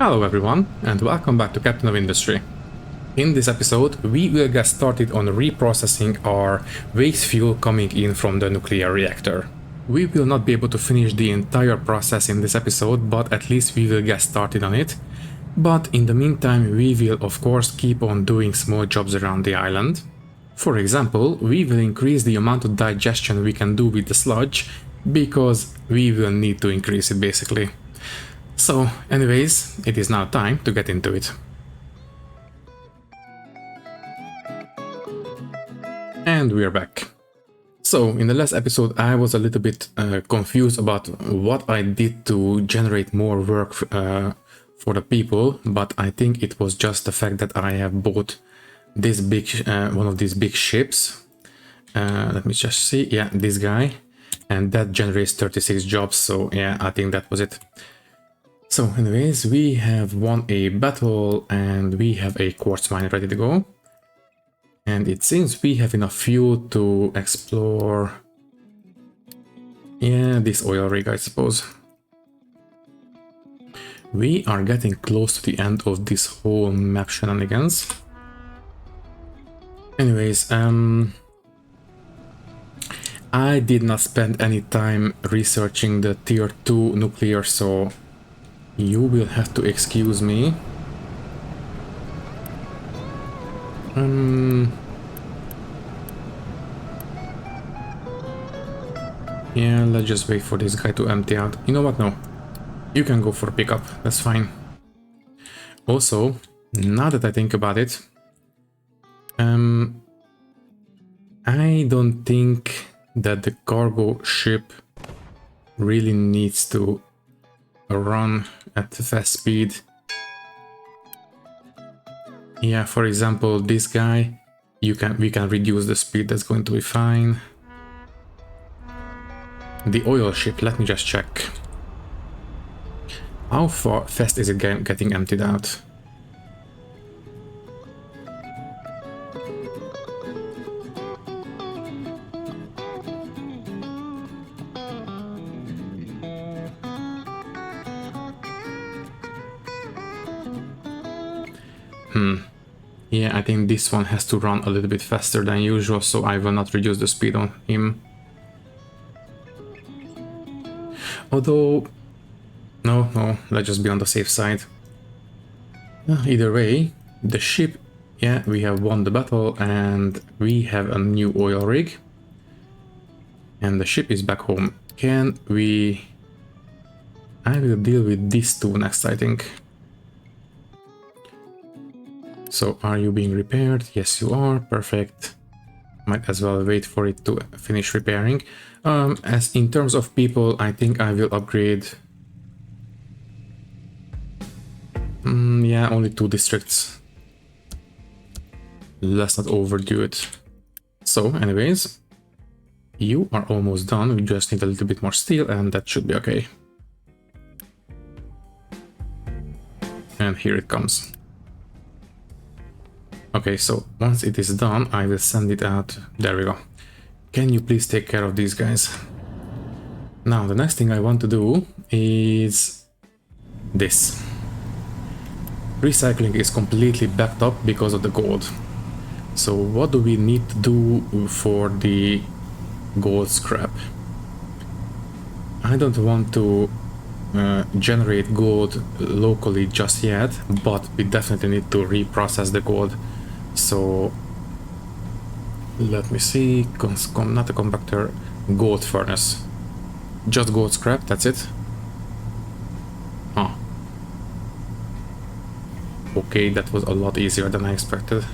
Hello everyone, and welcome back to Captain of Industry. In this episode, we will get started on reprocessing our waste fuel coming in from the nuclear reactor. We will not be able to finish the entire process in this episode, but at least we will get started on it. But in the meantime, we will of course keep on doing small jobs around the island. For example, we will increase the amount of digestion we can do with the sludge, because we will need to increase it basically. So, anyways, it is now time to get into it. And we're back. So, in the last episode I was a little bit confused about what I did to generate more work for the people, but I think it was just the fact that I have bought this big, one of these big ships. Let me just see, yeah, this guy. And that generates 36 jobs, so yeah, I think that was it. So anyways, we have won a battle and we have a quartz mine ready to go. And it seems we have enough fuel to explore, yeah, this oil rig, I suppose. We are getting close to the end of this whole map shenanigans. Anyways, I did not spend any time researching the tier 2 nuclear, so you will have to excuse me. Yeah, let's just wait for this guy to empty out. You know what? No. You can go for a pickup. That's fine. Also, now that I think about it, I don't think that the cargo ship really needs to run at fast speed. Yeah, for example, this guy, we can reduce the speed, that's going to be fine. The oil ship, let me just check. How fast is it getting emptied out? Yeah, I think this one has to run a little bit faster than usual, so I will not reduce the speed on him. Although, no, let's just be on the safe side. Either way, the ship, yeah, we have won the battle and we have a new oil rig. And the ship is back home. Can we... I will deal with these two next, I think. So, are you being repaired? Yes, you are. Perfect. Might as well wait for it to finish repairing. As in terms of people, I think I will upgrade... yeah, only 2 districts. Let's not overdo it. So, anyways, you are almost done. We just need a little bit more steel and that should be okay. And here it comes. Okay, so once it is done, I will send it out. There we go. Can you please take care of these guys? Now, the next thing I want to do is this. Recycling is completely backed up because of the gold. So what do we need to do for the gold scrap? I don't want to generate gold locally just yet, but we definitely need to reprocess the gold. So let me see, not a compactor, gold furnace. Just gold scrap, that's it. Oh. Okay, that was a lot easier than I expected.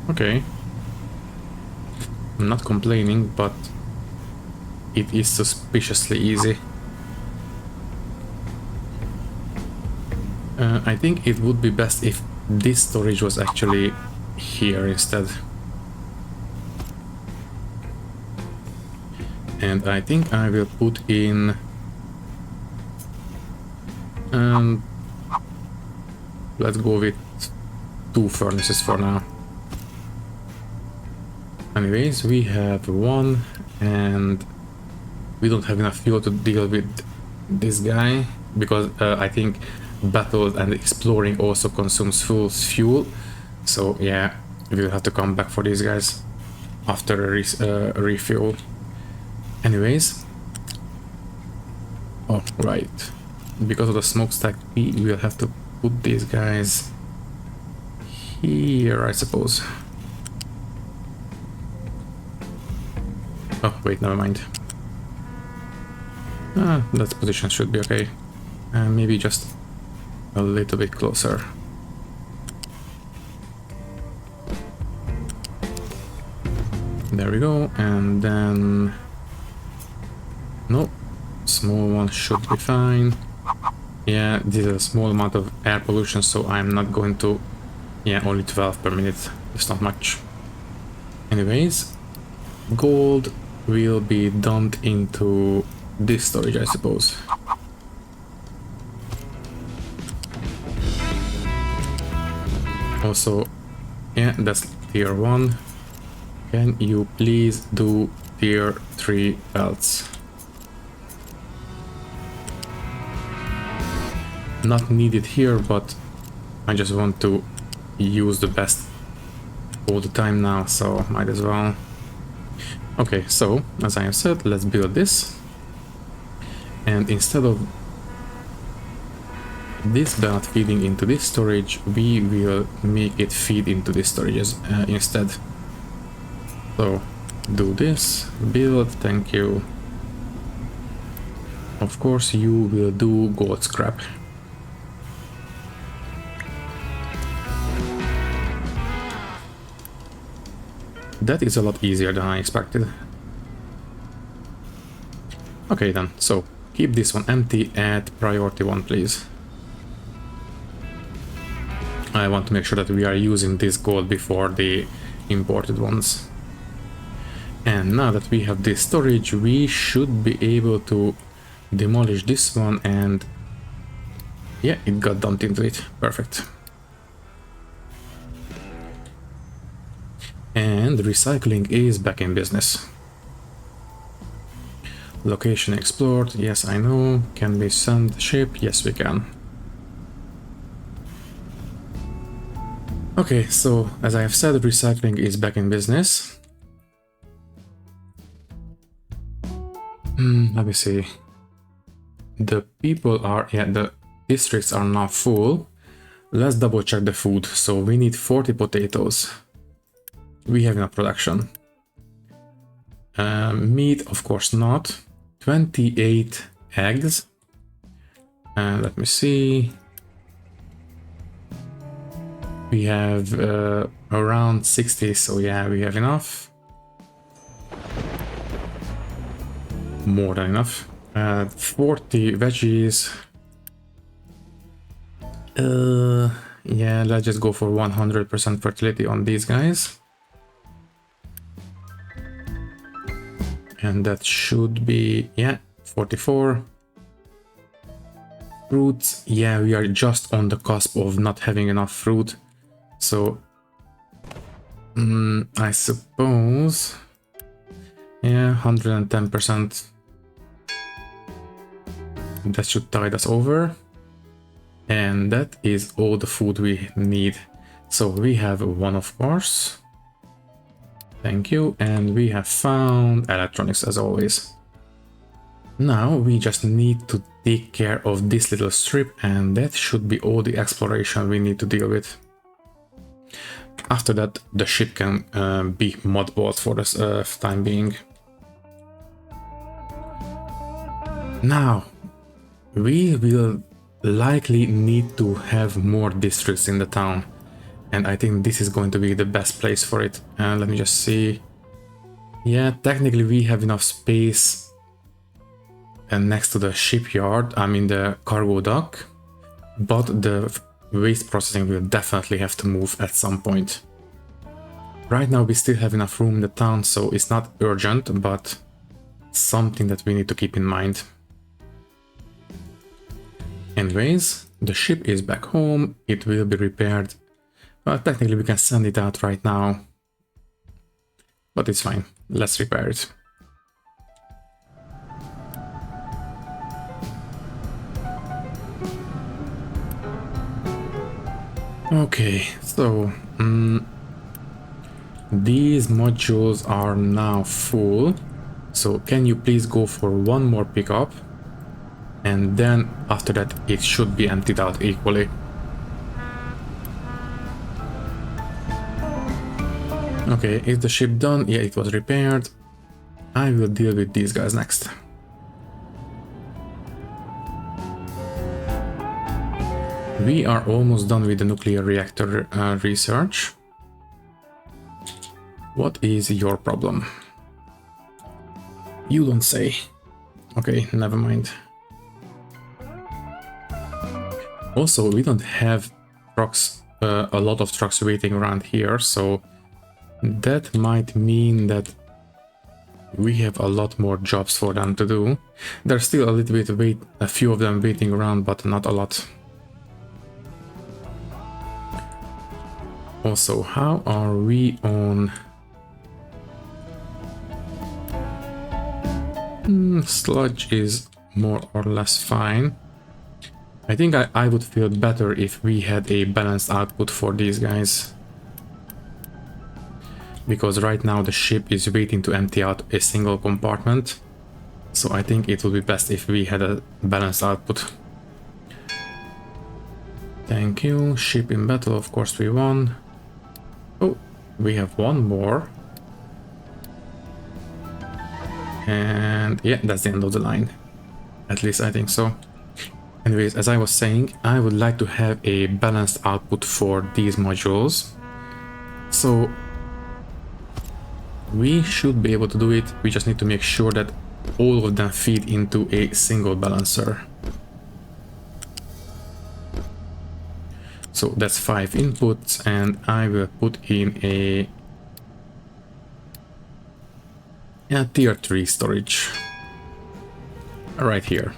Okay. I'm not complaining, but it is suspiciously easy. I think it would be best if this storage was actually here instead. And I think I will put in... let's go with 2 furnaces for now. Anyways, we have 1 and we don't have enough fuel to deal with this guy, because I think battles and exploring also consumes fuel. So yeah, we'll have to come back for these guys after a refuel. Anyways, oh right, because of the smokestack we will have to put these guys here, I suppose. Oh wait, never mind. That position should be okay. Maybe just a little bit closer. There we go, and then... no, small one should be fine. Yeah, this is a small amount of air pollution, so I'm not going to... yeah, only 12 per minute, it's not much. Anyways, gold will be dumped into this storage, I suppose. Also, yeah, that's tier 1. Can you please do tier 3 belts? Not needed here, but I just want to use the best all the time now, so might as well. Okay, so as I have said, let's build this. And instead of this belt feeding into this storage, we will make it feed into this storage instead. So do this, build, thank you. Of course you will do gold scrap. That is a lot easier than I expected. Okay then, so keep this one empty at priority 1, please. I want to make sure that we are using this gold before the imported ones. And now that we have this storage, we should be able to demolish this one, and yeah, it got dumped into it. Perfect. And recycling is back in business. Location explored, yes I know. Can we send the ship? Yes we can. Okay, so as I have said, recycling is back in business. Let me see. The people are, yeah, the districts are now full. Let's double check the food. So we need 40 potatoes. We have enough production. Meat, of course not. 28 eggs. Let me see. We have around 60, so yeah, we have enough. More than enough. 40 veggies. Yeah, let's just go for 100% fertility on these guys. And that should be, yeah, 44. Fruits, yeah, we are just on the cusp of not having enough fruit. So, I suppose, yeah, 110%. That should tide us over. And that is all the food we need. So we have one, of course. Thank you. And we have found electronics as always. Now we just need to take care of this little strip, and that should be all the exploration we need to deal with. After that, the ship can be mothballed for the time being. Now, we will likely need to have more districts in the town, and I think this is going to be the best place for it. Let me just see. Yeah, technically we have enough space next to the shipyard, I mean the cargo dock, but the waste processing will definitely have to move at some point. Right now we still have enough room in the town, so it's not urgent, but something that we need to keep in mind. Anyways, the ship is back home, it will be repaired. Well, technically we can send it out right now, but it's fine, let's repair it. Okay, so these modules are now full. So can you please go for one more pickup? And then after that it should be emptied out equally. Okay, is the ship done? Yeah, it was repaired. I will deal with these guys next. We are almost done with the nuclear reactor research. What is your problem? You don't say. Okay, never mind. Also, we don't have trucks, a lot of trucks waiting around here, so that might mean that we have a lot more jobs for them to do. There's still a little bit a few of them waiting around, but not a lot. Also, how are we on? Sludge is more or less fine. I think I would feel better if we had a balanced output for these guys. Because right now the ship is waiting to empty out a single compartment. So I think it would be best if we had a balanced output. Thank you. Ship in battle, of course we won. Oh, we have one more. And yeah, that's the end of the line. At least I think so. Anyways, as I was saying, I would like to have a balanced output for these modules. So we should be able to do it. We just need to make sure that all of them feed into a single balancer. So that's 5 inputs, and I will put in a tier 3 storage right here.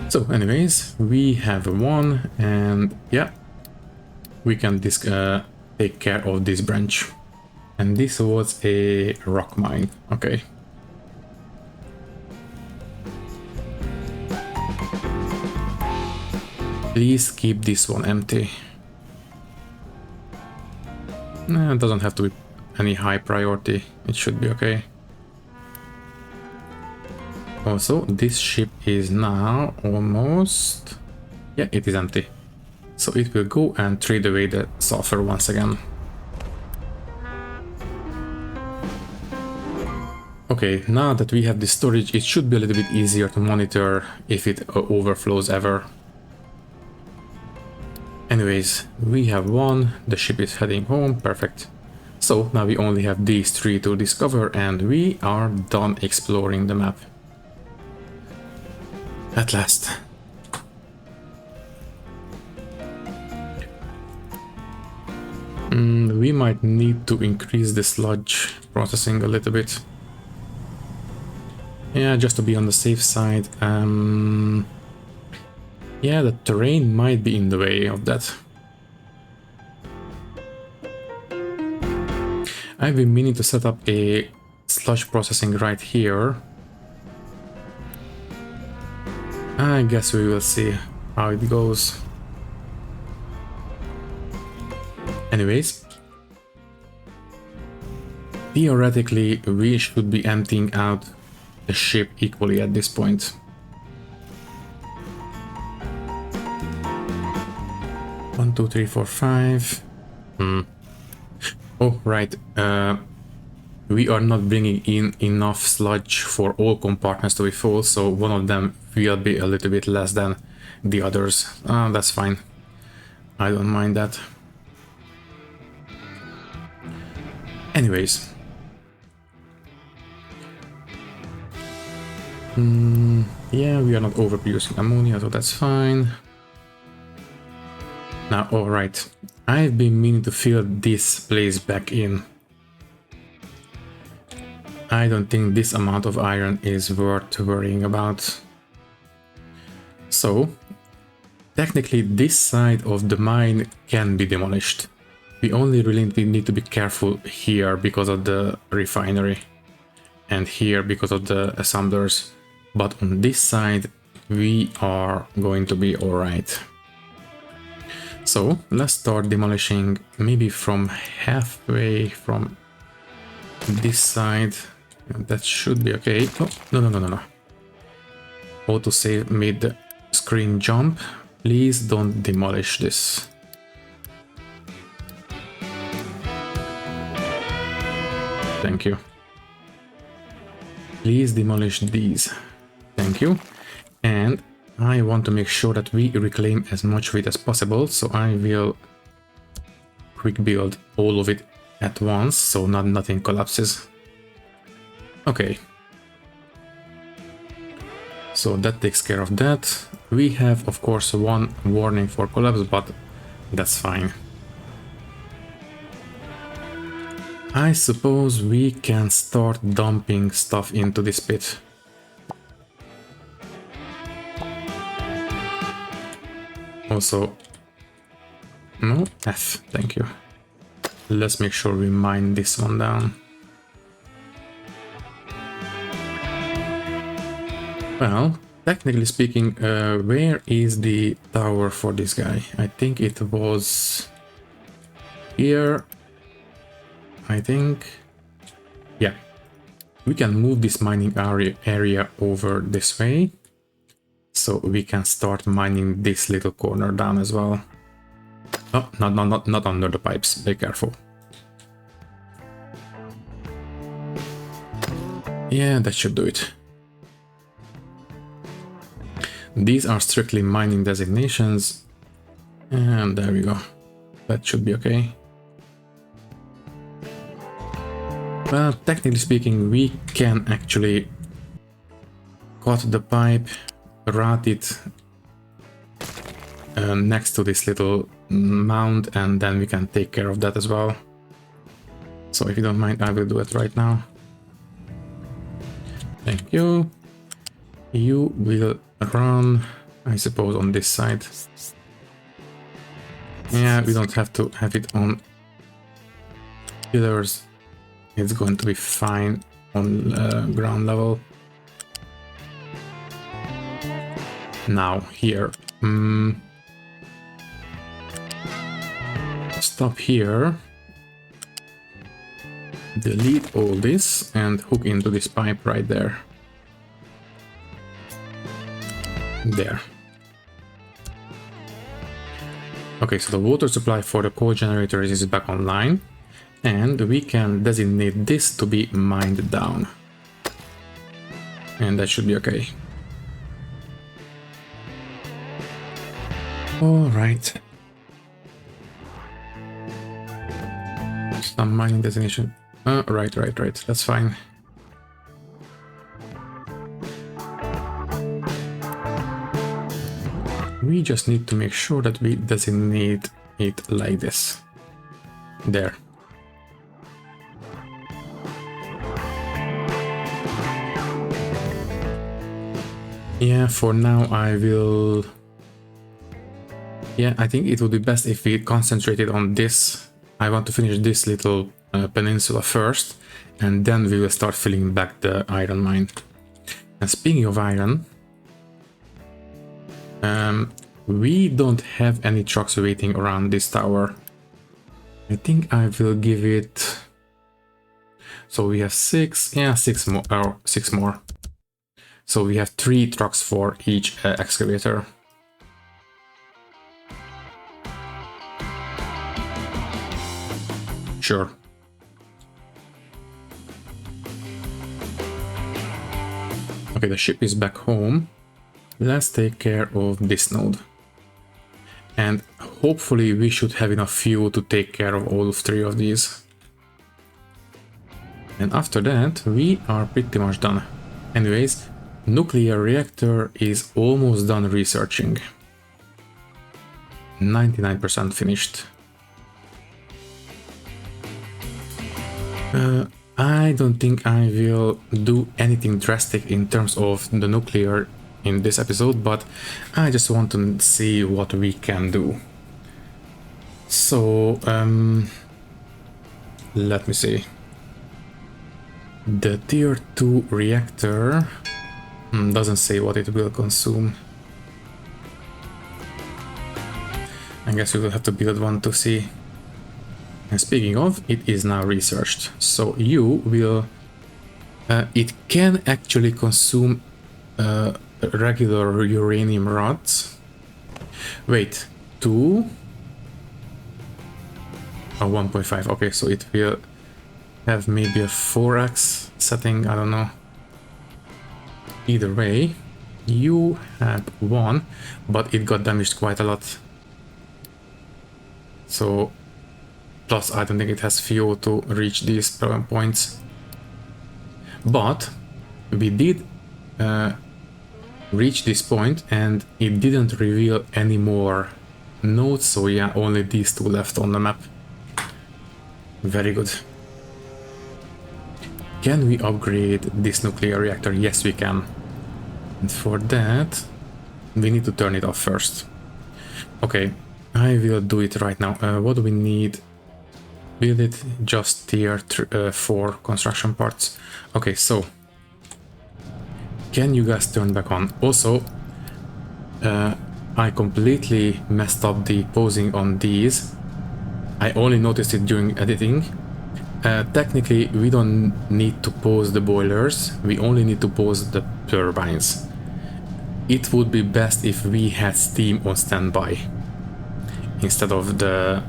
So anyways, we have one, and yeah, we can take care of this branch. And this was a rock mine. Okay. Please keep this one empty. It doesn't have to be any high priority. It should be okay. Also, this ship is now almost... yeah, it is empty. So it will go and trade away the sulfur once again. Okay, now that we have the storage, it should be a little bit easier to monitor if it overflows ever. Anyways, we have one, the ship is heading home, perfect. So now we only have these 3 to discover, and we are done exploring the map. At last. We might need to increase the sludge processing a little bit. Yeah, just to be on the safe side. Yeah, the terrain might be in the way of that. I've been meaning to set up a sludge processing right here. I guess we will see how it goes. Anyways, theoretically we should be emptying out the ship equally at this point. One, two, three, four, five. Oh, right. We are not bringing in enough sludge for all compartments to be full, so one of them will be a little bit less than the others. That's fine. I don't mind that. Anyways. Yeah, we are not overproducing ammonia, so that's fine. Now, alright, I've been meaning to fill this place back in. I don't think this amount of iron is worth worrying about. So, technically this side of the mine can be demolished. We only really need to be careful here because of the refinery. And here because of the assemblers. But on this side, we are going to be alright. So let's start demolishing maybe from halfway from this side. That should be okay. Oh, no. Autosave made the screen jump. Please don't demolish this. Thank you. Please demolish these. Thank you. And I want to make sure that we reclaim as much of it as possible, so I will quick build all of it at once, so nothing collapses. Okay. So that takes care of that. We have, of course, one warning for collapse, but that's fine. I suppose we can start dumping stuff into this pit. Also, no, F, thank you. Let's make sure we mine this one down. Well, technically speaking, where is the tower for this guy? I think it was here. I think, yeah, we can move this mining area over this way, so we can start mining this little corner down as well. Oh, not under the pipes, be careful. Yeah, that should do it. These are strictly mining designations, and there we go. That should be okay. Well, technically speaking, we can actually cut the pipe, route it next to this little mound, and then we can take care of that as well. So if you don't mind, I will do it right now. Thank you. You will run, I suppose, on this side. Yeah, we don't have to have it on pillars. It's going to be fine on ground level. Now here, stop here, delete all this and hook into this pipe right there. There. Okay, so the water supply for the coal generators is back online. And we can designate this to be mined down. And that should be okay. Alright. Some mining designation. Right. That's fine. We just need to make sure that we designate it like this. There. Yeah, for now I will... Yeah, I think it would be best if we concentrated on this. I want to finish this little peninsula first, and then we will start filling back the iron mine. And speaking of iron, we don't have any trucks waiting around this tower. I think I will give it... So we have 6, yeah, 6 more, or 6 more. So we have 3 trucks for each excavator. Sure. Okay, the ship is back home. Let's take care of this node. And hopefully we should have enough fuel to take care of all 3 of these. And after that, we are pretty much done. Anyways, nuclear reactor is almost done researching. 99% finished. I don't think I will do anything drastic in terms of the nuclear in this episode, but I just want to see what we can do. So, let me see. The tier 2 reactor Doesn't say what it will consume. I guess we will have to build one to see. And speaking of, it is now researched. So you will... it can actually consume regular uranium rods. Wait, 2 or 1.5? Okay, so it will have maybe a 4x setting, I don't know. Either way, you had 1, but it got damaged quite a lot. So, plus I don't think it has fuel to reach these points. But we did reach this point and it didn't reveal any more nodes, so yeah, only these 2 left on the map. Very good. Can we upgrade this nuclear reactor? Yes, we can. And for that, we need to turn it off first. Okay, I will do it right now. What do we need? Build it, just tier 4 construction parts. Okay, so can you guys turn back on? Also, I completely messed up the posing on these. I only noticed it during editing. Technically, we don't need to pose the boilers, we only need to pose the turbines. It would be best if we had steam on standby instead of the...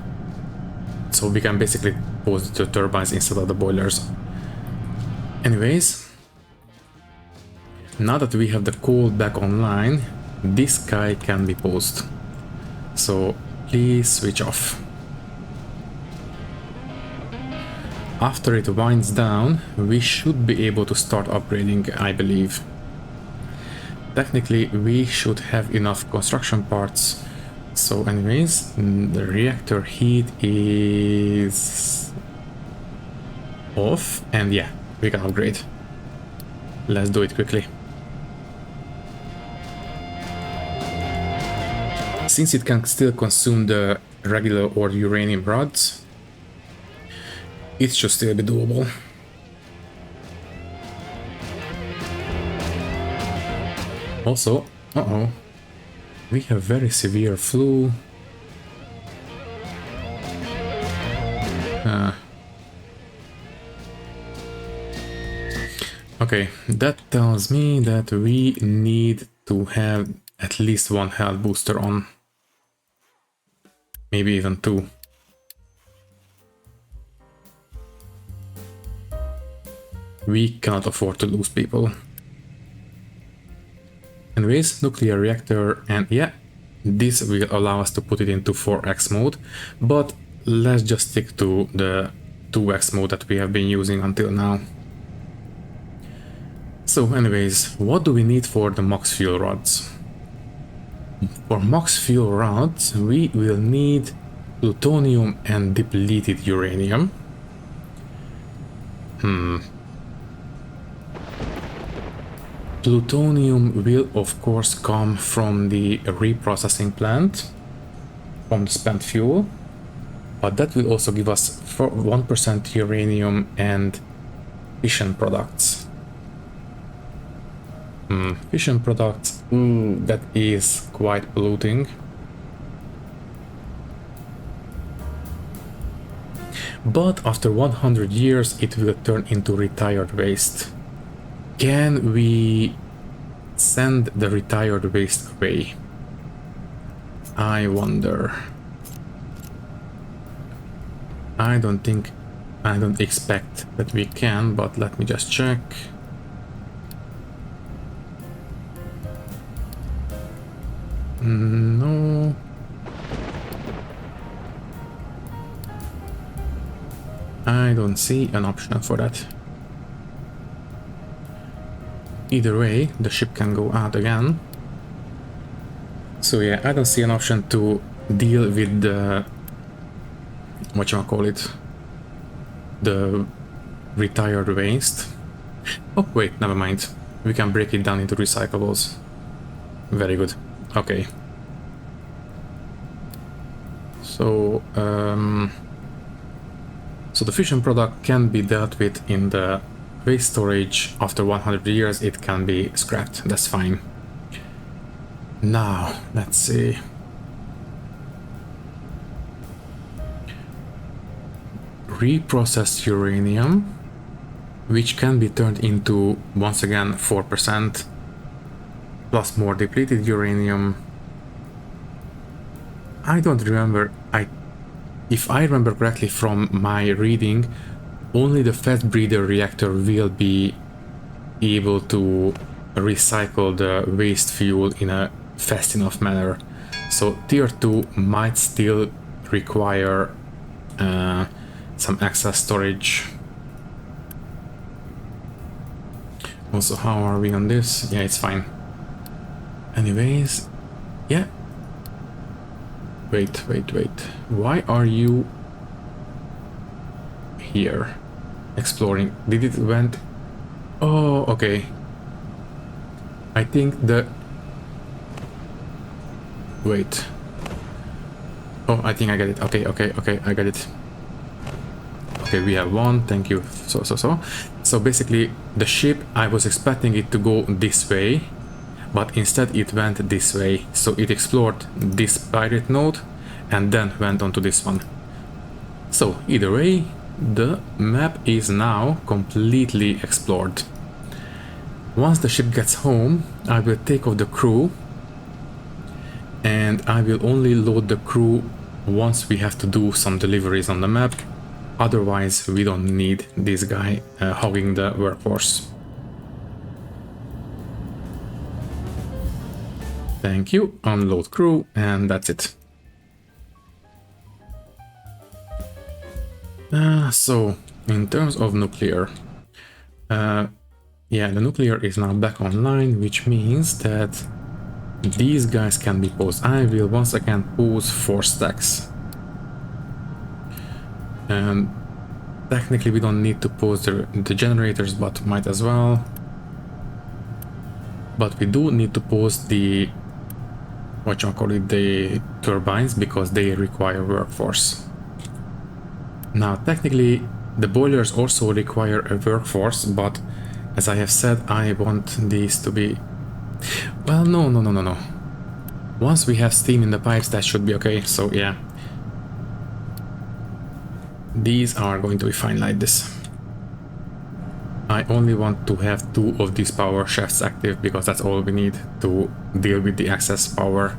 So we can basically pose the turbines instead of the boilers. Anyways, now that we have the coal back online, this guy can be posed. So please switch off. After it winds down, we should be able to start upgrading, I believe. Technically, we should have enough construction parts. So anyways, the reactor heat is off, and yeah, we can upgrade. Let's do it quickly. Since it can still consume the regular or uranium rods, it should still be doable. Also, we have very severe flu. Okay, that tells me that we need to have at least 1 health booster on. Maybe even 2. We cannot afford to lose people. Anyways, nuclear reactor, and yeah, this will allow us to put it into 4x mode, but let's just stick to the 2x mode that we have been using until now. So anyways, what do we need for the max fuel rods? For max fuel rods, we will need plutonium and depleted uranium. Plutonium will of course come from the reprocessing plant, from the spent fuel, but that will also give us 1% uranium and fission products. Fission products, that is quite polluting. But after 100 years it will turn into retired waste. Can we send the retired waste away? I wonder. I don't expect that we can, but let me just check. No. I don't see an option for that. Either way, the ship can go out again. So yeah, I don't see an option to deal with the... whatchamacallit? The retired waste. Oh wait, never mind. We can break it down into recyclables. Very good. Okay. So, so the fission product can be dealt with in the waste storage. After 100 years it can be scrapped, that's fine. Now, let's see. Reprocessed uranium, which can be turned into, once again, 4%, plus more depleted uranium. I don't remember, if I remember correctly from my reading, only the fast breeder reactor will be able to recycle the waste fuel in a fast enough manner. So tier 2 might still require some excess storage. Also, how are we on this? Yeah, it's fine. Anyways, yeah. Wait. Why are you here exploring? Did it went? Oh, okay. I think the... Wait. Oh, I think I get it. Okay, I get it. Okay, we have one. Thank you. So basically, the ship, I was expecting it to go this way, but instead it went this way. So it explored this pirate node and then went on to this one. So either way, the map is now completely explored. Once the ship gets home, I will take off the crew, and I will only load the crew once we have to do some deliveries on the map. Otherwise, we don't need this guy hogging the workforce. Thank you. Unload crew, and that's it. So, in terms of nuclear, yeah, the nuclear is now back online, which means that these guys can be posed. I will once again pose 4 stacks. And technically we don't need to pose the generators, but might as well. But we do need to pose the, the turbines, because they require workforce. Now, technically, the boilers also require a workforce, but as I have said, I want these to be... Well, no. Once we have steam in the pipes, that should be okay, so yeah. These are going to be fine like this. I only want to have 2 of these power shafts active, because that's all we need to deal with the excess power.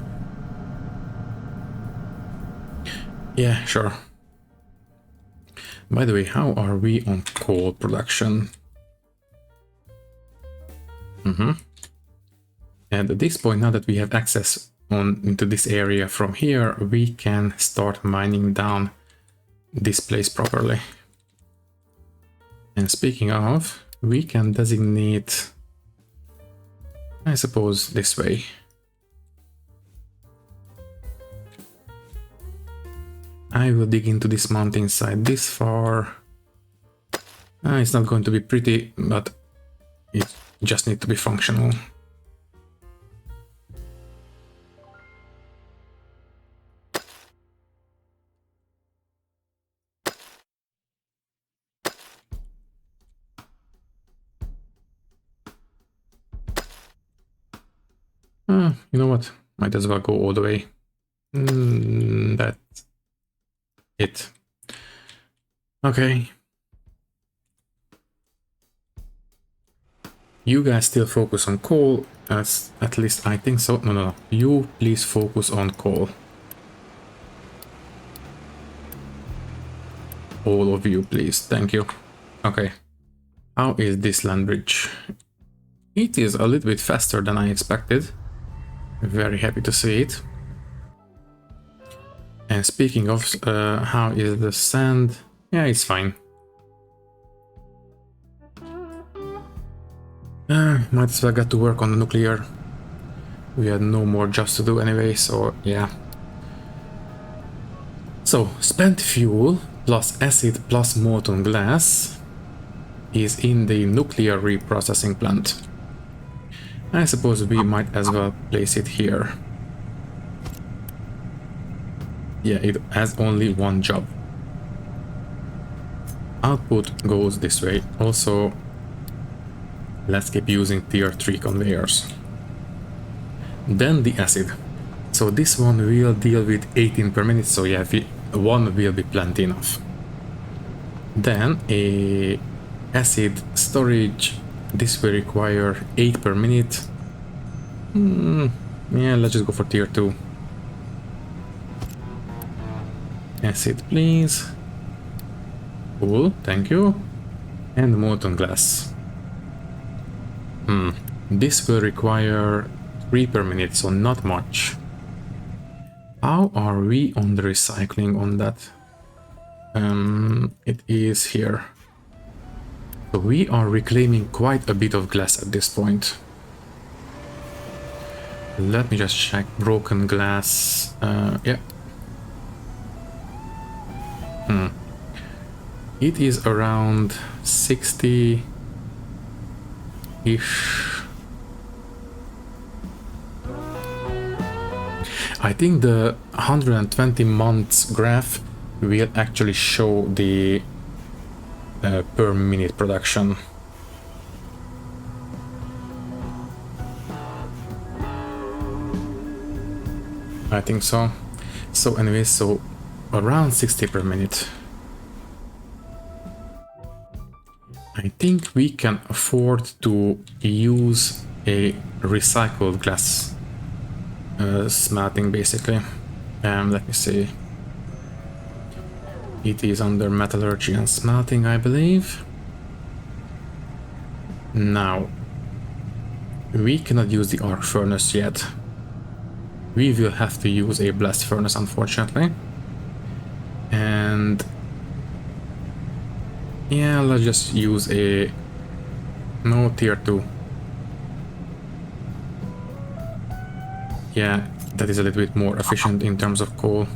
Yeah, sure. By the way, how are we on coal production? And at this point, now that we have access into this area from here, we can start mining down this place properly. And speaking of, we can designate, I suppose, this way. I will dig into this mountainside this far. It's not going to be pretty, but it just needs to be functional. You know what? Might as well go all the way. That's it. Okay. You guys still focus on coal. At least I think so. No. You please focus on coal. All of you, please. Thank you. Okay. How is this land bridge? It is a little bit faster than I expected. Very happy to see it. And speaking of how is the sand? Yeah, it's fine. Might as well get to work on the nuclear. We had no more jobs to do anyway, so yeah. So, spent fuel plus acid plus molten glass is in the nuclear reprocessing plant. I suppose we might as well place it here. Yeah, it has only one job. Output goes this way. Also, Let's keep using tier 3 conveyors. Then the acid. So this one will deal with 18 per minute, so yeah, one will be plenty enough. Then a acid storage. This will require 8 per minute. Yeah, let's just go for tier 2. Acid, please. Cool, thank you. And molten glass. This will require 3 per minute, so not much. How are we on the recycling on that? It is here. So we are reclaiming quite a bit of glass at this point. Let me just check. Broken glass. Yeah. It is around 60-ish. I think the 120 months graph will actually show the per minute production. I think so. So anyway, so around 60 per minute. I think we can afford to use a recycled glass smelting basically. Let me see. It is under metallurgy and smelting, I believe. Now, we cannot use the arc furnace yet. We will have to use a blast furnace, unfortunately. And yeah, let's just use a tier 2. Yeah, that is a little bit more efficient in terms of coal.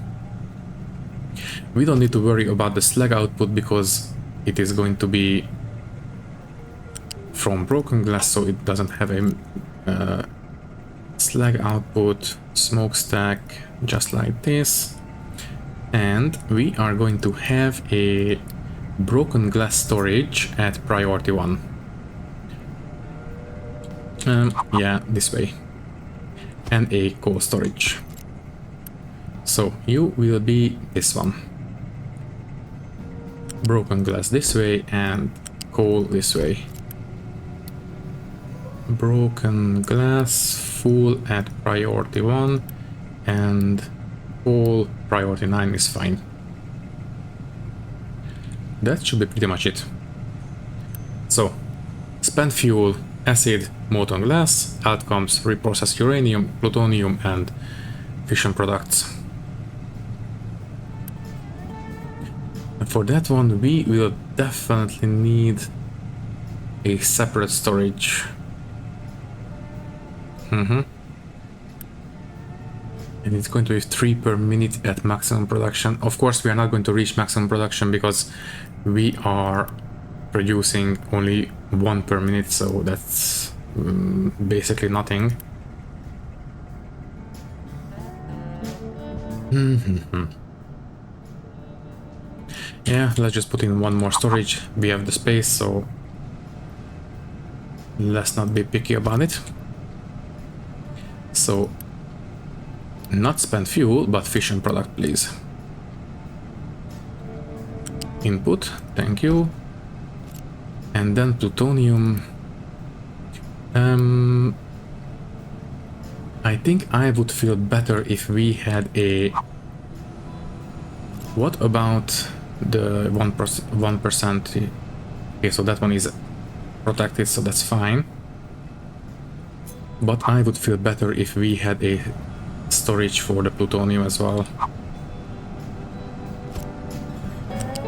We don't need to worry about the slag output because it is going to be from broken glass, so it doesn't have a slag output. Smokestack, just like this. And we are going to have a broken glass storage at priority 1. Yeah, this way. And a coal storage. So you will be this one. Broken glass this way and coal this way. Broken glass full at priority 1 and coal priority 9 is fine. That should be pretty much it. So, spent fuel, acid, molten glass, outcomes, reprocessed uranium, plutonium and fission products. And for that one we will definitely need a separate storage. And it's going to be 3 per minute at maximum production. Of course we are not going to reach maximum production because we are producing only 1 per minute, so that's basically nothing. Yeah, let's just put in 1 more storage. We have the space, so let's not be picky about it. So, not spent fuel, but fission product, please. Input, thank you. And then plutonium. I think I would feel better if we had a... What about the 1%? Okay, so that one is protected, so that's fine. But I would feel better if we had a storage for the plutonium as well.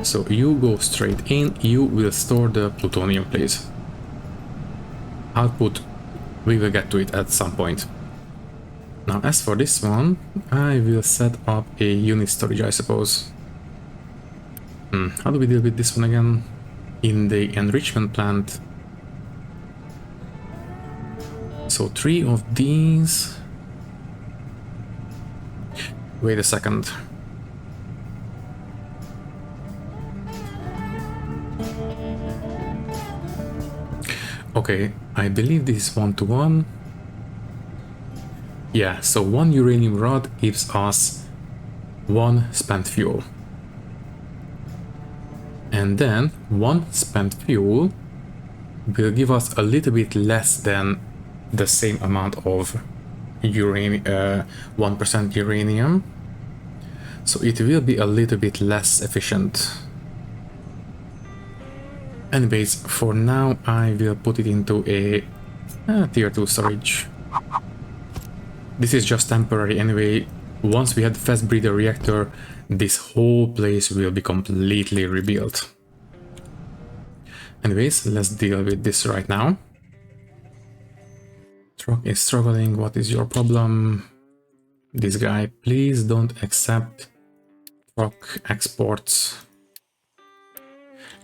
So you go straight in, you will store the plutonium, please. Output, we will get to it at some point. Now as for this one, I will set up a unit storage, I suppose. How do we deal with this one again? In the enrichment plant. So 3 of these. Wait a second. Okay, I believe this is 1-to-1. Yeah, so 1 uranium rod gives us 1 spent fuel. And then 1 spent fuel will give us a little bit less than the same amount of uranium, 1% uranium. So it will be a little bit less efficient. Anyways, for now I will put it into a tier 2 storage. This is just temporary anyway. Once we have the fast breeder reactor, this whole place will be completely rebuilt. Anyways, let's deal with this right now. Truck is struggling. What is your problem? This guy, please don't accept truck exports.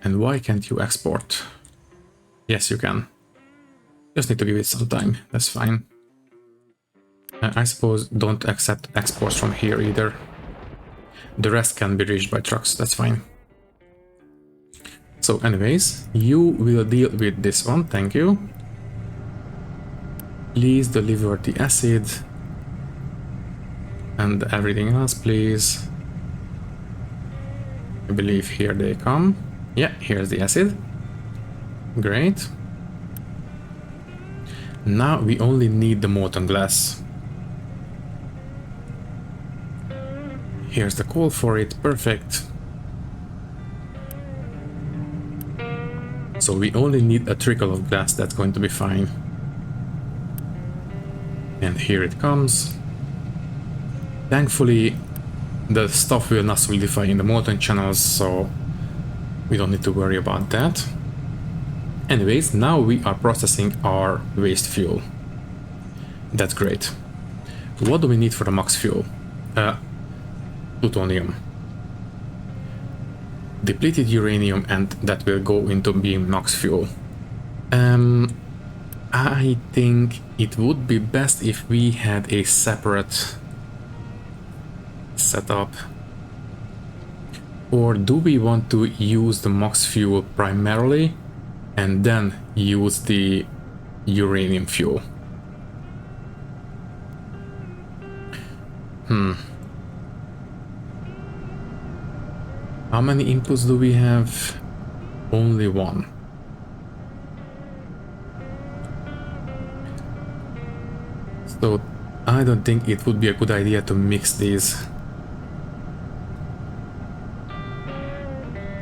And why can't you export? Yes, you can. Just need to give it some time. That's fine. I suppose don't accept exports from here either. The rest can be reached by trucks. That's fine. So anyways, you will deal with this one. Thank you. Please deliver the acid. And everything else, please. I believe here they come. Yeah, here's the acid. Great. Now we only need the molten glass. Here's the call for it. Perfect. So we only need a trickle of glass. That's going to be fine. And here it comes. Thankfully, the stuff will not solidify in the molten channels, so we don't need to worry about that. Anyways, now we are processing our waste fuel. That's great. What do we need for the max fuel? Plutonium. Depleted uranium, and that will go into being max fuel. I think it would be best if we had a separate setup. Or do we want to use the max fuel primarily and then use the uranium fuel? How many inputs do we have? Only one. So I don't think it would be a good idea to mix these.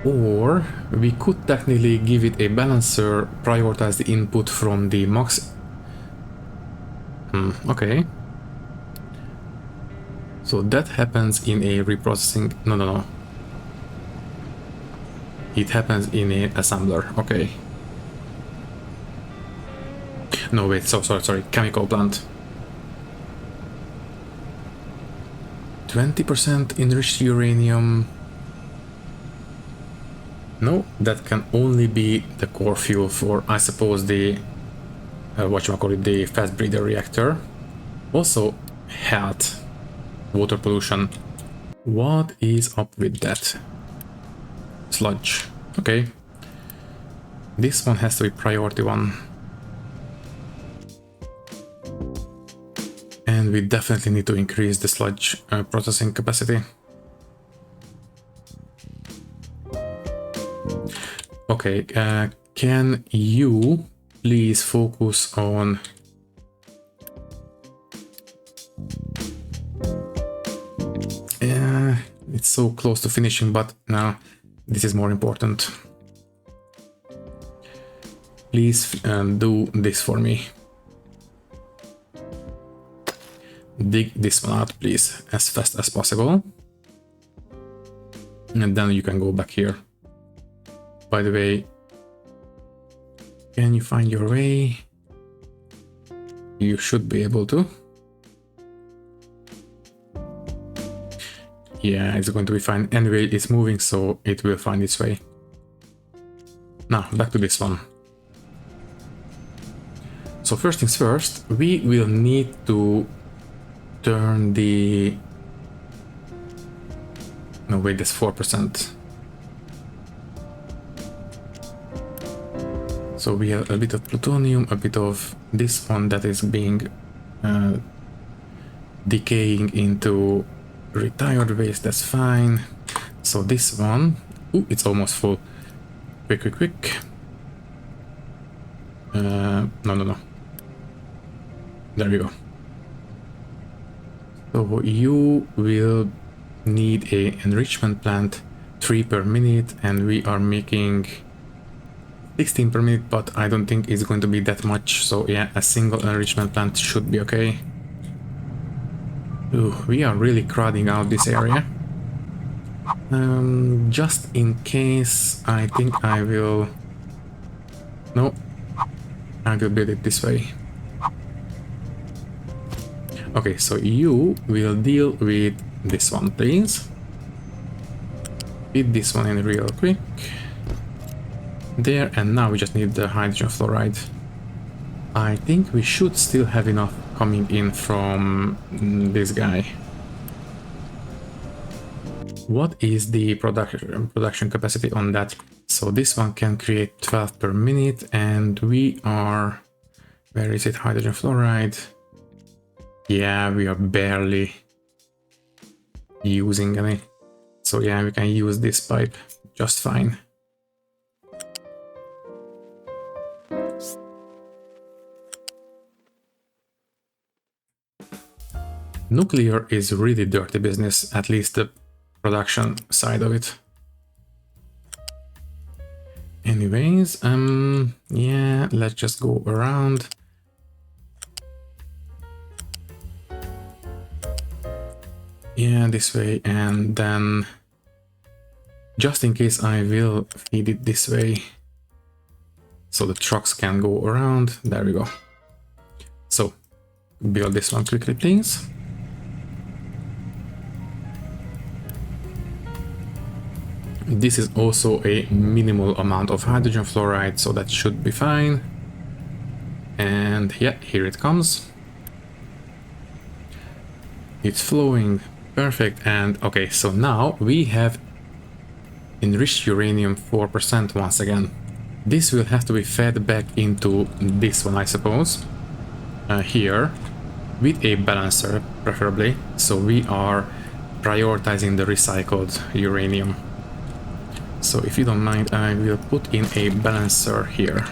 Or we could technically give it a balancer, prioritize the input from the max. Okay. So that happens in a reprocessing. No. It happens in a assembler. Okay. No, wait. So sorry. Chemical plant. 20% enriched uranium. No, that can only be the core fuel for, I suppose, the the fast breeder reactor. Also, health, water pollution. What is up with that? Sludge. Okay. This one has to be priority one. And we definitely need to increase the sludge processing capacity. Okay, can you please focus on it's so close to finishing, but now this is more important. Please do this for me. Dig this one out, please, as fast as possible. And then you can go back here. By the way, can you find your way? You should be able to. Yeah, it's going to be fine. Anyway, it's moving, so it will find its way. Now, back to this one. So first things first, we will need to turn the... No, wait, that's 4%. So we have a bit of plutonium, a bit of this one that is being decaying into retired waste. That's fine. So this one, ooh, it's almost full. Quick. No. There we go. So you will need a enrichment plant, 3 per minute, and we are making 16 per minute, but I don't think it's going to be that much. So yeah, a single enrichment plant should be okay. Ooh, we are really crowding out this area. Just in case, I think I will... No, I will build it this way. Okay, so you will deal with this one, please. Fit this one in real quick. There, and now we just need the hydrogen fluoride. I think we should still have enough coming in from this guy. What is the production capacity on that? So this one can create 12 per minute, and we are... Where is it? Hydrogen fluoride. Yeah, we are barely using any. So yeah, we can use this pipe just fine. Nuclear is really dirty business, at least the production side of it. Anyways, yeah, let's just go around. Yeah, this way, and then just in case I will feed it this way so the trucks can go around. There we go. So build this one quickly, please. This is also a minimal amount of hydrogen fluoride, so that should be fine. And yeah, here it comes. It's flowing. Perfect. And okay, so now we have enriched uranium 4% once again. This will have to be fed back into this one, I suppose. Here, with a balancer, preferably. So we are prioritizing the recycled uranium. So if you don't mind, I will put in a balancer here.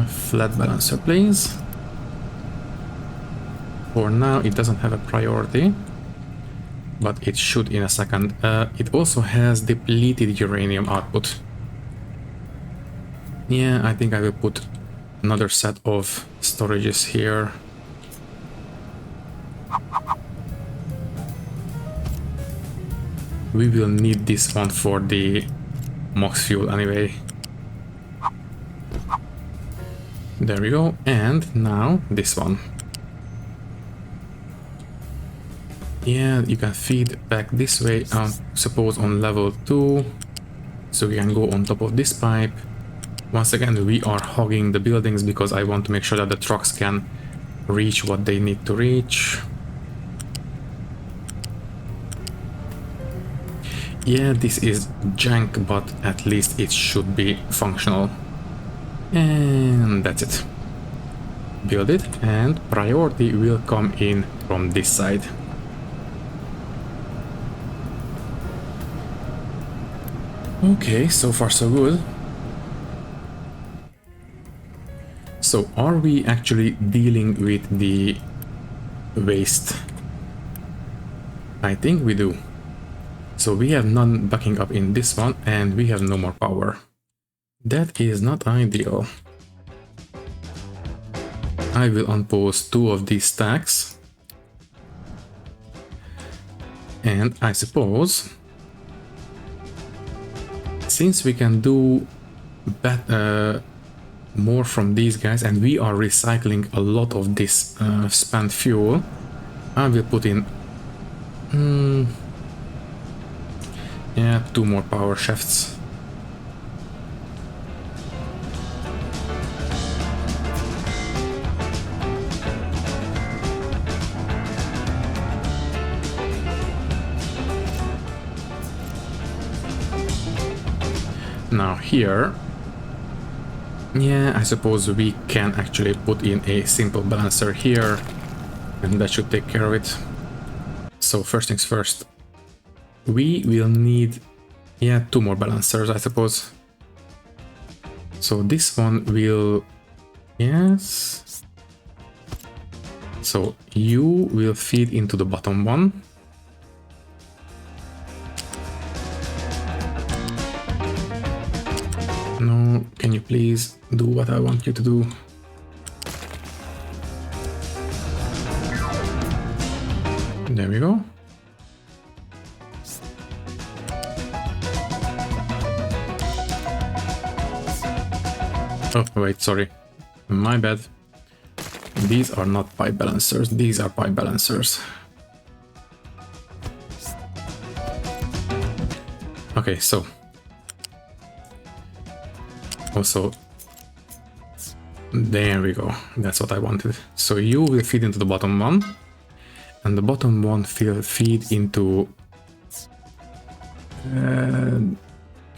Flat balancer, please. For now, it doesn't have a priority, but it should in a second. It also has depleted uranium output. Yeah, I think I will put another set of storages here. We will need this one for the MOX fuel anyway. There we go. And now this one. Yeah, you can feed back this way, suppose on level 2. So we can go on top of this pipe. Once again, we are hogging the buildings because I want to make sure that the trucks can reach what they need to reach. Yeah, this is jank, but at least it should be functional. And that's it. Build it, and priority will come in from this side. Okay, so far so good. So are we actually dealing with the waste? I think we do. So we have none backing up in this one, and we have no more power. That is not ideal. I will unpause 2 of these stacks. And I suppose, since we can do more from these guys, and we are recycling a lot of this spent fuel, I will put in yeah, 2 more power shafts. Now here, yeah, I suppose we can actually put in a simple balancer here, and that should take care of it. So first things first, we will need, yeah, 2 more balancers, I suppose. So this one will, yes. So you will feed into the bottom one. No, can you please do what I want you to do? There we go. Oh, wait, sorry. My bad. These are not pipe balancers, these are pipe balancers. Okay, so also, there we go, that's what I wanted. So you will feed into the bottom one, and the bottom one will feed into... can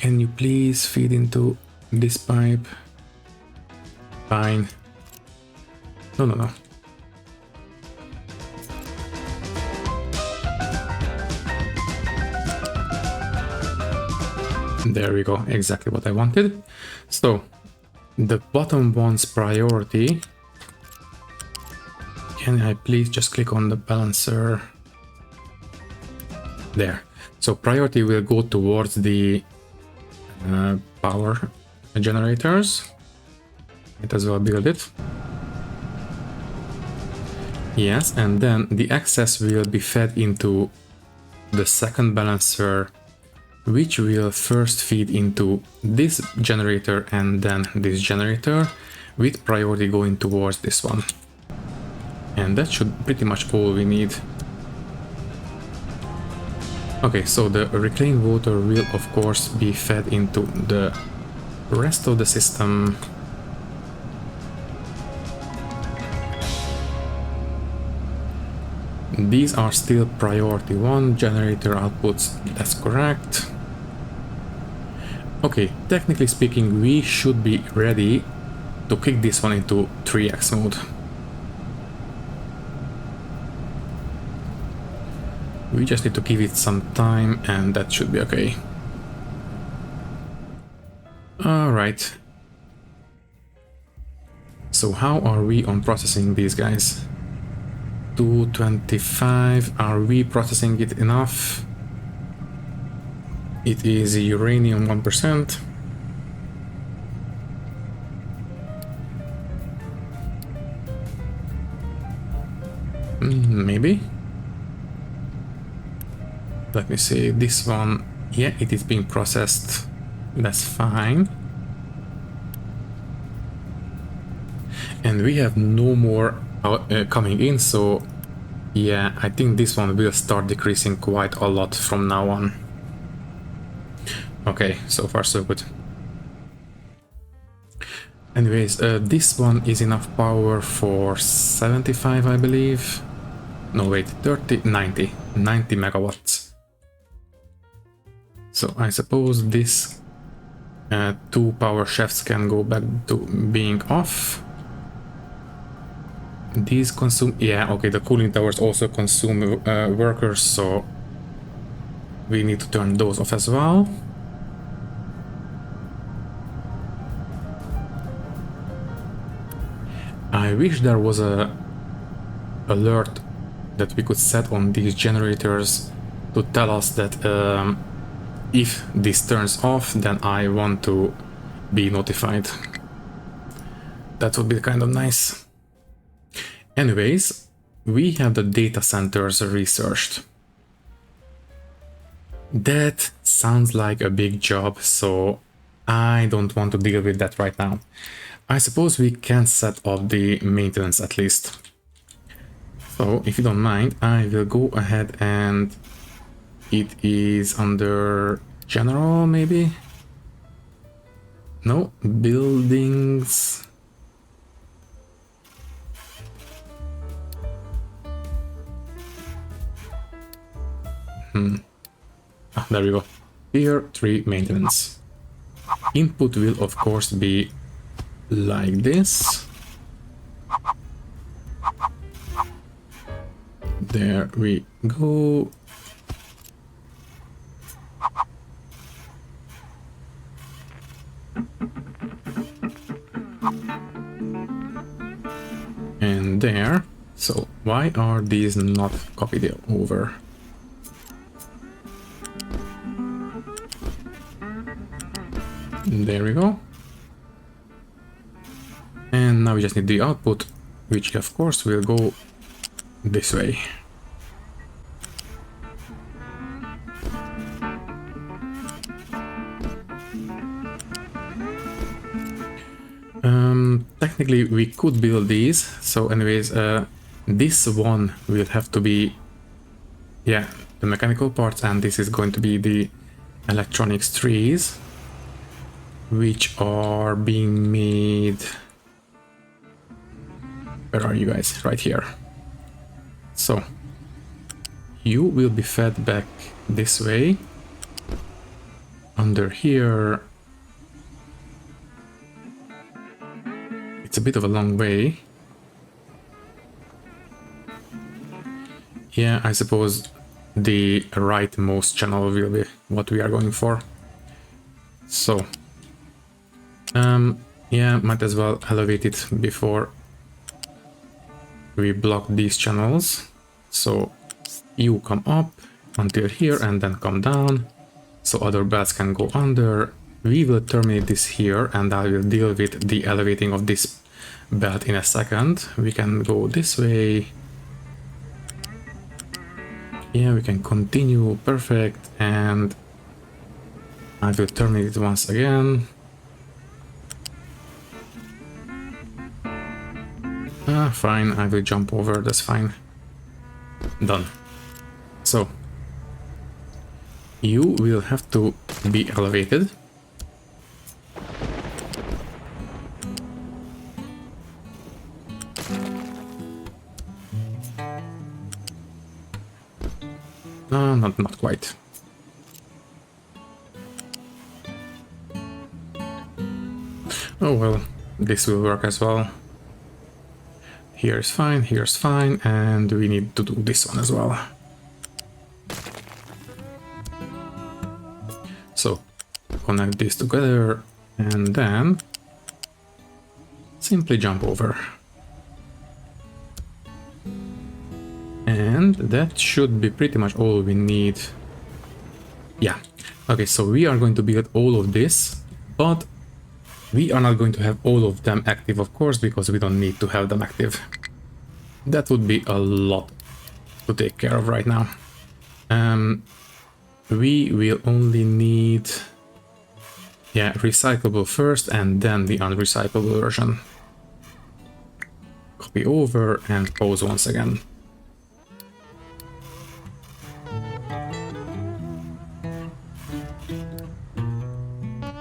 you please feed into this pipe? Fine. No. There we go, exactly what I wanted. So, the bottom one's priority... Can I please just click on the balancer? There. So priority will go towards the power generators. Might as well build it. Yes, and then the excess will be fed into the second balancer, which will first feed into this generator and then this generator, with priority going towards this one. And that should pretty much all we need. Okay, so the reclaimed water will of course be fed into the rest of the system. These are still priority 1 generator outputs, that's correct. Okay, technically speaking, we should be ready to kick this one into 3x mode. We just need to give it some time and that should be okay. Alright. So how are we on processing these guys? 225, are we processing it enough? It is uranium 1%. Maybe. Let me see, this one, yeah, it is being processed, that's fine. And we have no more coming in, so yeah, I think this one will start decreasing quite a lot from now on. Okay, so far so good. Anyways, this one is enough power for 75, I believe. No, wait, 90 megawatts. So I suppose this 2 power shafts can go back to being off. These consume, yeah, okay, the cooling towers also consume workers, so we need to turn those off as well. I wish there was a alert that we could set on these generators to tell us that if this turns off, then I want to be notified. That would be kind of nice. Anyways, we have the data centers researched. That sounds like a big job, so I don't want to deal with that right now. I suppose we can set up the maintenance at least. So, if you don't mind, I will go ahead and it is under general, maybe? No, buildings. There we go. Tier 3 maintenance. Input will of course be like this. There we go. And there. So why are these not copied over? There we go. And now we just need the output, which of course will go this way. Technically we could build these. So anyways, this one will have to be, yeah, the mechanical parts, and this is going to be the electronics trees, which are being made. Where are you guys? Right here. So you will be fed back this way. Under here, it's a bit of a long way. Yeah, I suppose the rightmost channel will be what we are going for. So yeah, might as well elevate it before we block these channels. So you come up until here and then come down, so other belts can go under. We will terminate this here, and I will deal with the elevating of this belt in a second. We can go this way. Yeah, we can continue, perfect, and I will terminate it once again. Fine, I will jump over, that's fine. Done. So, you will have to be elevated. Not quite. Oh well, this will work as well. Here's fine, and we need to do this one as well. So, connect these together, and then simply jump over. And that should be pretty much all we need. Yeah. Okay, so we are going to build all of this, but we are not going to have all of them active, of course, because we don't need to have them active. That would be a lot to take care of right now. We will only need, yeah, recyclable first and then the unrecyclable version. Copy over and pause once again.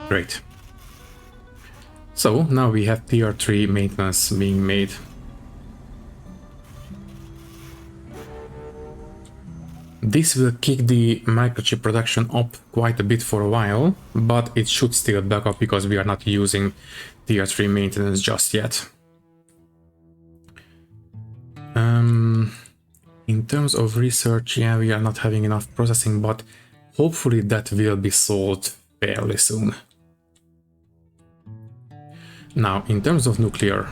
Great. So now we have tier 3 maintenance being made. This will kick the microchip production up quite a bit for a while, but it should still back up because we are not using tier 3 maintenance just yet. In terms of research, yeah, we are not having enough processing, but hopefully that will be solved fairly soon. Now, in terms of nuclear,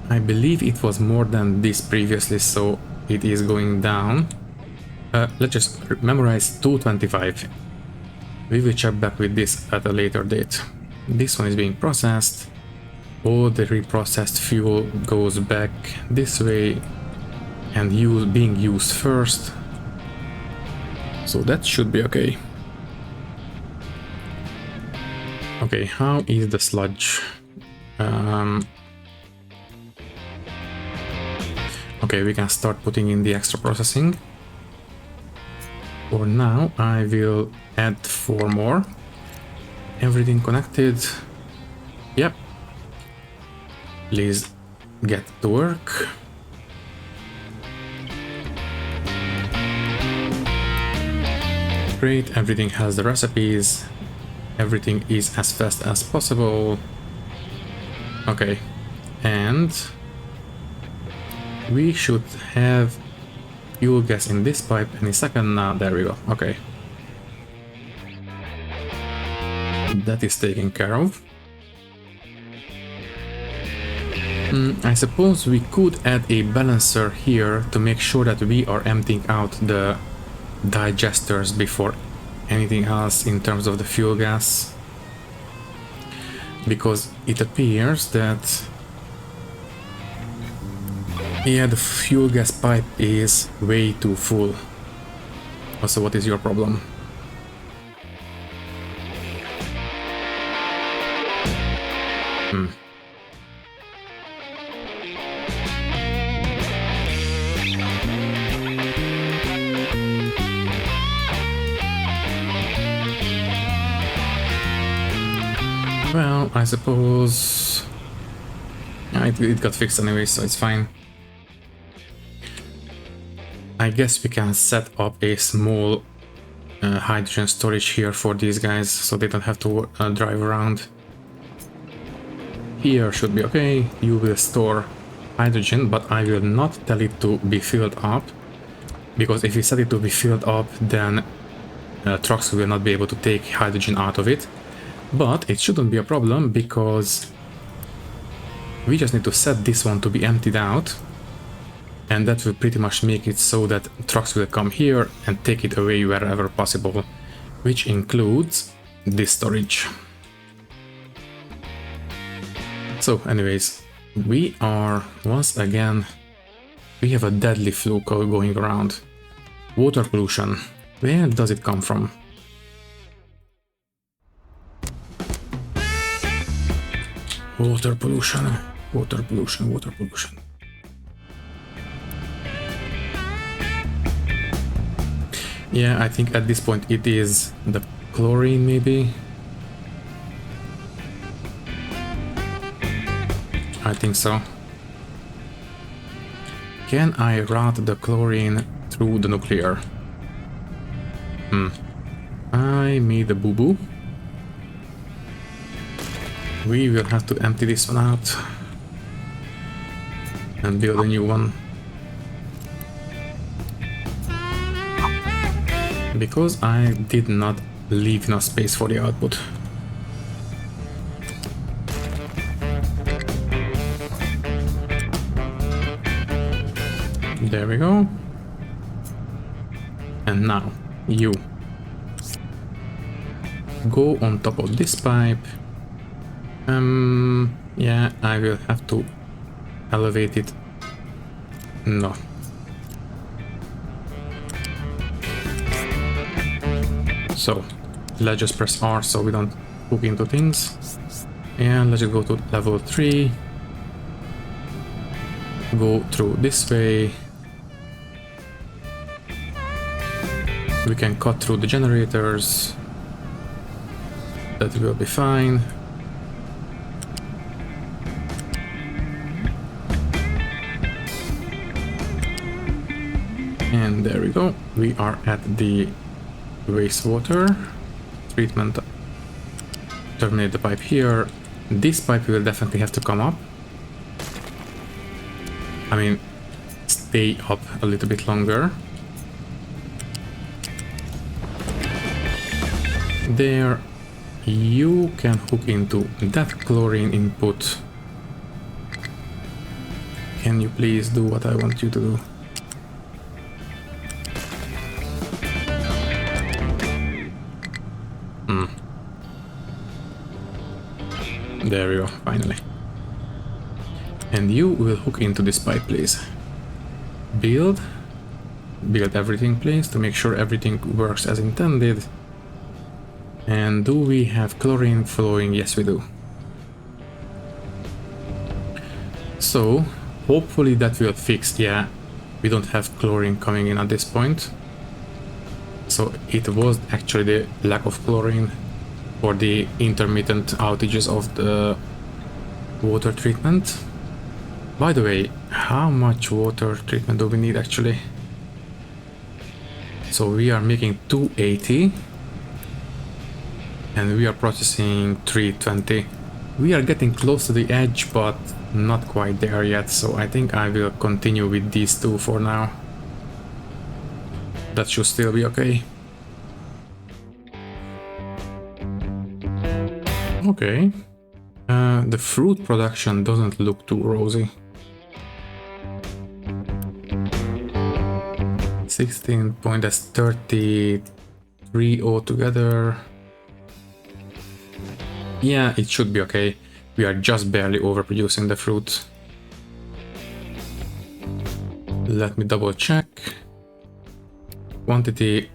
I believe it was more than this previously, so it is going down. Let's just memorize 225. We will check back with this at a later date. This one is being processed. All the reprocessed fuel goes back this way and being used first. So that should be okay. Okay, how is the sludge? Okay, we can start putting in the extra processing. For now, I will add 4 more. Everything connected. Yep. Please get to work. Great, everything has the recipes. everything is as fast as possible. Okay, and we should have fuel gas in this pipe any second now. There we go. Okay, that is taken care of. I suppose we could add a balancer here to make sure that we are emptying out the digesters before anything else in terms of the fuel gas, because it appears that, yeah, the fuel gas pipe is way too full. Also, what is your problem? Well, I suppose it got fixed anyway, so it's fine. I guess we can set up a small hydrogen storage here for these guys, so they don't have to drive around. Here should be okay. You will store hydrogen, but I will not tell it to be filled up, because if you set it to be filled up, then trucks will not be able to take hydrogen out of it. But it shouldn't be a problem, because we just need to set this one to be emptied out, and that will pretty much make it so that trucks will come here and take it away wherever possible, which includes this storage. So anyways, we are once again, we have a deadly flu going around. Water pollution. Where does it come from? Water pollution, water pollution, water pollution. Yeah, I think at this point it is the chlorine, maybe. I think so. Can I route the chlorine through the nuclear? I made a boo-boo. We will have to empty this one out and build a new one, because I did not leave enough space for the output. There we go. And now you go on top of this pipe. Yeah, I will have to elevate it. No. So let's just press R so we don't hook into things. And let's just go to level 3. Go through this way. We can cut through the generators. That will be fine. And there we go. We are at the wastewater treatment. Terminate the pipe here. This pipe will definitely have to come up. I mean, stay up a little bit longer. There, you can hook into that chlorine input. Can you please do what I want you to do? There we go, finally. And you will hook into this pipe, please. Build everything, please, to make sure everything works as intended. And do we have chlorine flowing? Yes, we do. So, hopefully that will fix. Yeah, we don't have chlorine coming in at this point. So it was actually the lack of chlorine for the intermittent outages of the water treatment. By the way, how much water treatment do we need actually? So we are making 280. and we are processing 320. We are getting close to the edge, but not quite there yet, so I think I will continue with these two for now. That should still be okay. Okay. The fruit production doesn't look too rosy. 16 point, that's 33 altogether. Yeah, it should be okay. We are just barely overproducing the fruit. Let me double check. Quantity,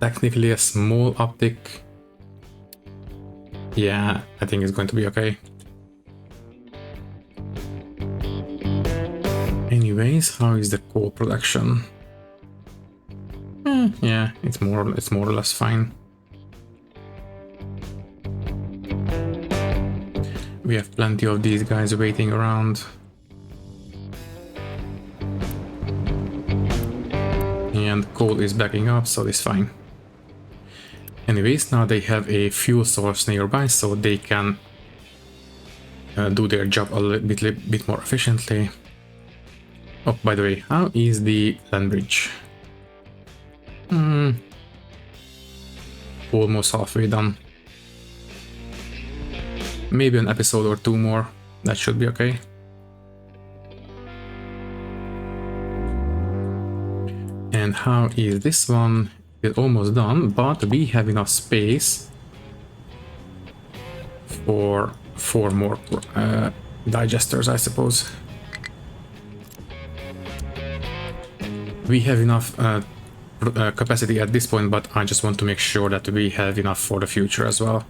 technically a small uptick. Yeah, I think it's going to be okay. Anyways, how is the coal production? Yeah, it's more or less fine. We have plenty of these guys waiting around. And coal is backing up, so it's fine. Anyways, now they have a fuel source nearby, so they can do their job a little bit more efficiently. Oh, by the way, how is the land bridge? Almost halfway done. Maybe an episode or two more. That should be okay. And how is this one? It's almost done, but we have enough space for 4 more digesters, I suppose. We have enough capacity at this point, but I just want to make sure that we have enough for the future as well.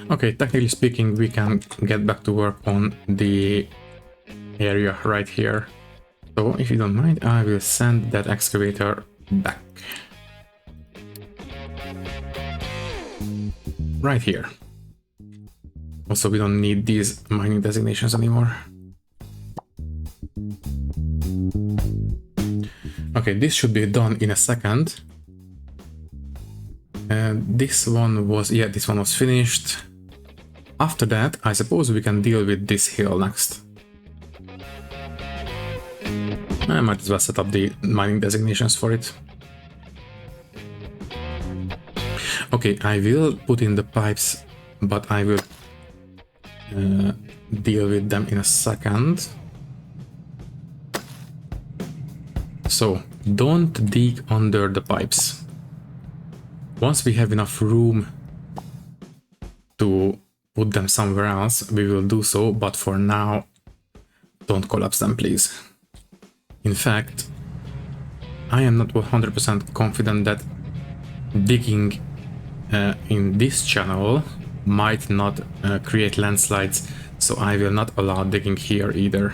Okay, technically speaking, we can get back to work on the area right here. So if you don't mind, I will send that excavator back. Right here. Also, we don't need these mining designations anymore. Okay, this should be done in a second. This one was, yeah, this one was finished. After that, I suppose we can deal with this hill next. I might as well set up the mining designations for it. Okay, I will put in the pipes, but I will deal with them in a second. So, don't dig under the pipes. Once we have enough room to put them somewhere else, we will do so, but for now, don't collapse them, please. In fact, I am not 100% confident that digging in this channel might not create landslides, so I will not allow digging here either.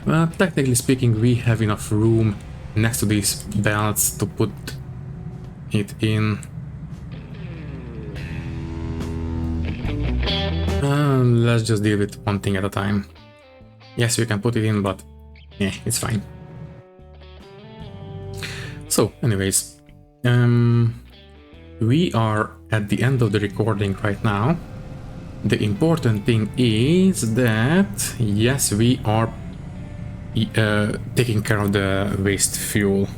Well, technically speaking, we have enough room next to these belts to put it in. Let's just deal with one thing at a time. Yes, we can put it in, but yeah, it's fine. So, anyways, we are at the end of the recording right now. The important thing is that, yes, we are taking care of the waste fuel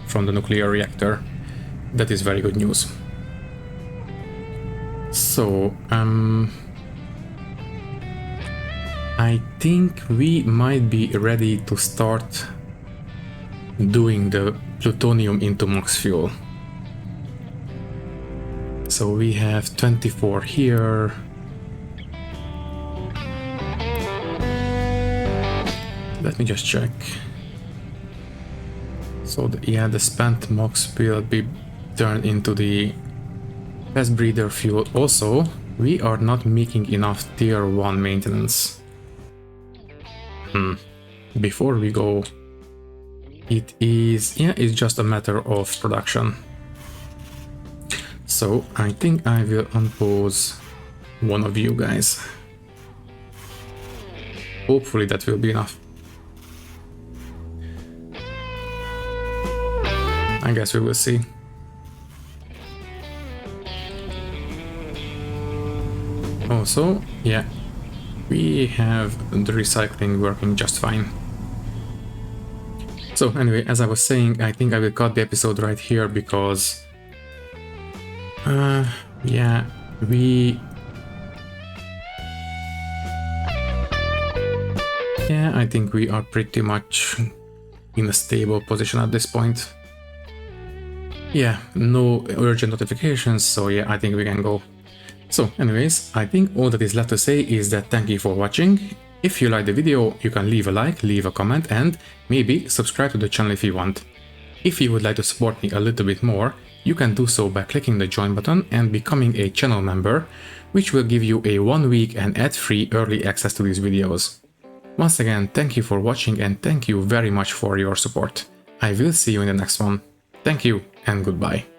from the nuclear reactor. That is very good news. So, I think we might be ready to start doing the plutonium into max fuel. So we have 24 here. Let me just check. So the spent MOX will be turned into the test breeder fuel. Also, we are not making enough tier 1 maintenance. Before we go, it's just a matter of production. So I think I will unpause one of you guys. hopefully that will be enough. I guess we will see. Also, yeah, we have the recycling working just fine. So anyway, as I was saying, I think I will cut the episode right here because yeah, I think we are pretty much in a stable position at this point. Yeah, no urgent notifications, so yeah, I think we can go. So anyways, I think all that is left to say is that thank you for watching. If you like the video, you can leave a like, leave a comment, and maybe subscribe to the channel if you want. If you would like to support me a little bit more, you can do so by clicking the join button and becoming a channel member, which will give you a 1 week and ad-free early access to these videos. Once again, thank you for watching and thank you very much for your support. I will see you in the next one. Thank you and goodbye.